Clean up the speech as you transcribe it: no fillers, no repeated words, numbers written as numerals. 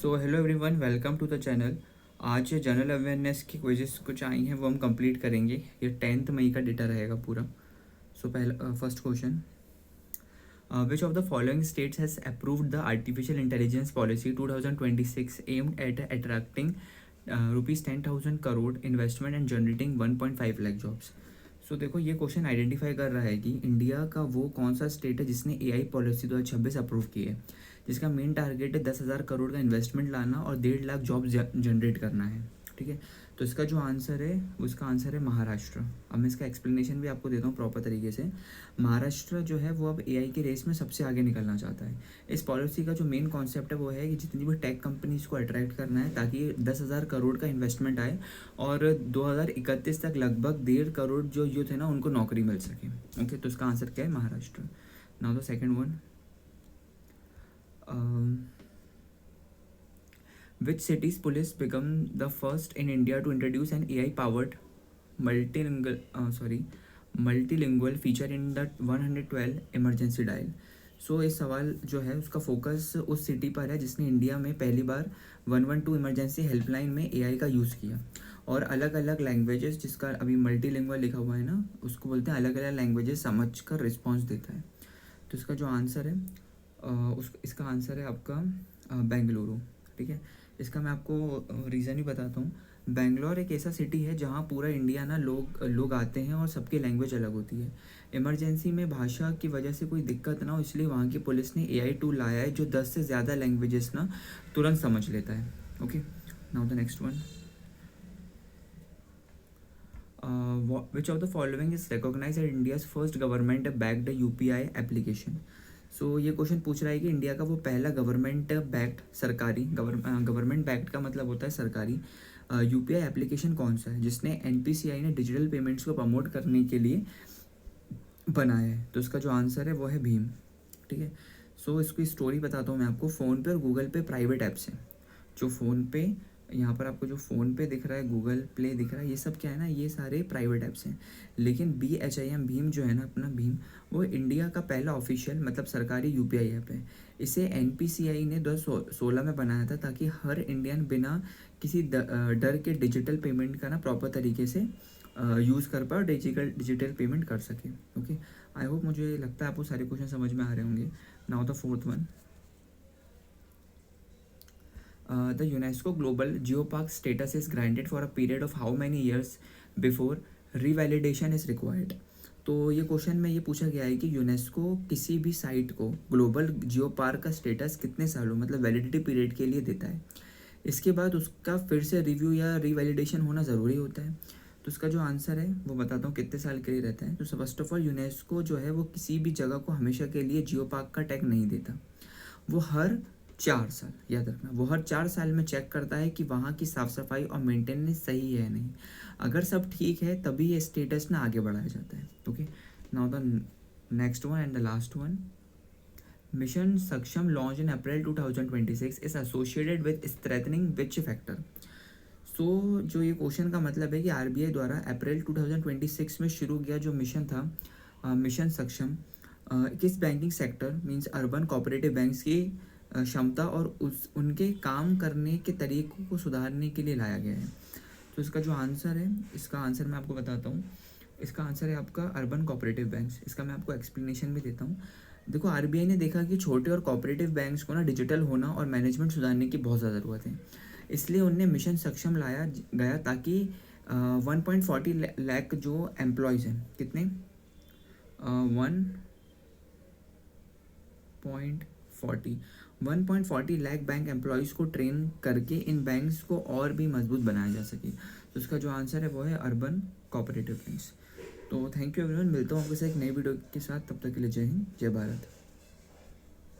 So hello everyone, welcome to the channel. आज general awareness की quizzes कुछ आई हैं वो हम कंप्लीट करेंगे। ये 10 मई का डेटा रहेगा पूरा। सो पहला first question, which of the following states has approved the artificial intelligence policy 2026 aimed at attracting ₹10,000 crore investment and generating 1.5 lakh jobs. So देखो, ये क्वेश्चन आइडेंटिफाई कर रहा है कि इंडिया का वो कौन सा स्टेट है जिसने एआई पॉलिसी 2026 अप्रूव की है, जिसका मेन टारगेट है 10,000 करोड़ का इन्वेस्टमेंट लाना और 1.5 लाख जॉब जनरेट करना है। ठीक है, तो इसका जो आंसर है उसका आंसर है महाराष्ट्र। अब मैं इसका एक्सप्लेनेशन भी आपको देता हूँ प्रॉपर तरीके से। महाराष्ट्र जो है वो अब एआई के रेस में सबसे आगे निकलना चाहता है। इस पॉलिसी का जो मेन कॉन्सेप्ट है वो है कि जितनी भी टेक कंपनीज को अट्रैक्ट करना है ताकि 10,000 करोड़ का इन्वेस्टमेंट आए और 2031 तक लगभग 1.5 करोड़ जो यूथ है ना उनको नौकरी मिल सके। ओके, तो इसका आंसर क्या है? Maharashtra. Now the second one, which city's police become the first in India to introduce an AI-powered multilingual feature in the 112 emergency dial? सो इस सवाल जो है उसका फोकस उस सिटी पर है जिसने इंडिया में पहली बार 112 इमरजेंसी हेल्पलाइन में एआई का यूज़ किया और अलग अलग लैंग्वेजेस, जिसका अभी मल्टीलिंगुअल लिखा हुआ है ना, उसको बोलते हैं अलग अलग लैंग्वेजेस समझ कर रिस्पॉन्स देता है। तो इसका जो आंसर है इसका आंसर है आपका बेंगलुरु। ठीक है, इसका मैं आपको रीज़न ही बताता हूँ। बेंगलोर एक ऐसा सिटी है जहाँ पूरा इंडिया ना लोग आते हैं और सबकी लैंग्वेज अलग होती है। इमरजेंसी में भाषा की वजह से कोई दिक्कत ना हो इसलिए वहाँ की पुलिस ने एआई टूल लाया है जो 10 से ज़्यादा लैंग्वेजेस ना तुरंत समझ लेता है। Okay, now the next one, which of the following is recognized as India's first government backed UPI application? सो ये क्वेश्चन पूछ रहा है कि इंडिया का वो पहला गवर्नमेंट बैक्ड सरकारी गवर्नमेंट बैक्ड का मतलब होता है सरकारी यूपीआई एप्लीकेशन कौन सा है जिसने एनपीसीआई ने डिजिटल पेमेंट्स को प्रमोट करने के लिए बनाया है। तो इसका जो आंसर है वो है भीम। ठीक है, सो इसकी स्टोरी बताता हूँ मैं आपको। फ़ोन पे और गूगल पे प्राइवेट ऐप्स हैं। जो फ़ोन पे, यहाँ पर आपको जो फ़ोन पे दिख रहा है, गूगल प्ले दिख रहा है, ये सब क्या है ना, ये सारे प्राइवेट ऐप्स हैं। लेकिन BHIM भीम जो है ना, अपना भीम, वो इंडिया का पहला ऑफिशियल मतलब सरकारी यूपीआई ऐप है। इसे एनपीसीआई ने 2016 में बनाया था ताकि हर इंडियन बिना किसी डर के डिजिटल पेमेंट का ना प्रॉपर तरीके से यूज़ कर पाए और डिजिटल पेमेंट कर सके। ओके, आई होप, मुझे लगता है आपको सारे क्वेश्चन समझ में आ रहे होंगे। Now the fourth one, the UNESCO Global Geopark status is granted for a period of how many years before revalidation is required? तो ये क्वेश्चन में ये पूछा गया है कि यूनेस्को किसी भी साइट को ग्लोबल जियो पार्क का स्टेटस कितने सालों मतलब वैलिडिटी पीरियड के लिए देता है, इसके बाद उसका फिर से रिव्यू या रिवैलिडेशन होना ज़रूरी होता है। तो उसका जो आंसर है वो बताता हूँ कितने साल के लिए रहता है। तो फर्स्ट ऑफ ऑल, यूनेस्को जो है वो किसी भी जगह को हमेशा के लिए जियो पार्क का टैग नहीं देता। वो हर 4 साल, याद रखना, वो हर 4 साल में चेक करता है कि वहाँ की साफ़ सफाई और मेंटेनेंस सही है नहीं। अगर सब ठीक है तभी ये स्टेटस ना आगे बढ़ाया जाता है। Okay, now the next one and the last one, mission Saksham launch in April 2026 is associated with strengthening which factor? So जो ये क्वेश्चन का मतलब है कि आरबीआई द्वारा अप्रैल 2026 में शुरू किया जो मिशन था, मिशन सक्षम, किस banking sector means urban cooperative banks की क्षमता और उनके काम करने के तरीकों को सुधारने के लिए लाया गया है। तो इसका जो आंसर है, इसका आंसर मैं आपको बताता हूँ। इसका आंसर है आपका अर्बन कोऑपरेटिव बैंक्स। इसका मैं आपको एक्सप्लेनेशन भी देता हूँ। देखो, आरबीआई ने देखा कि छोटे और कोऑपरेटिव बैंक्स को ना डिजिटल होना और मैनेजमेंट सुधारने की बहुत ज़्यादा ज़रूरत है, इसलिए उनने मिशन सक्षम लाया गया ताकि 1.40 लाख जो एम्प्लॉयज़ हैं, कितने 1.40 लाख बैंक एम्प्लॉयज़ को ट्रेन करके इन बैंक्स को और भी मजबूत बनाया जा सके। तो इसका जो आंसर है वो है अर्बन कोऑपरेटिव बैंक्स। तो थैंक यू एवरीवन, मिलता हूँ आपके साथ एक नई वीडियो के साथ। तब तक के लिए जय हिंद, जय भारत।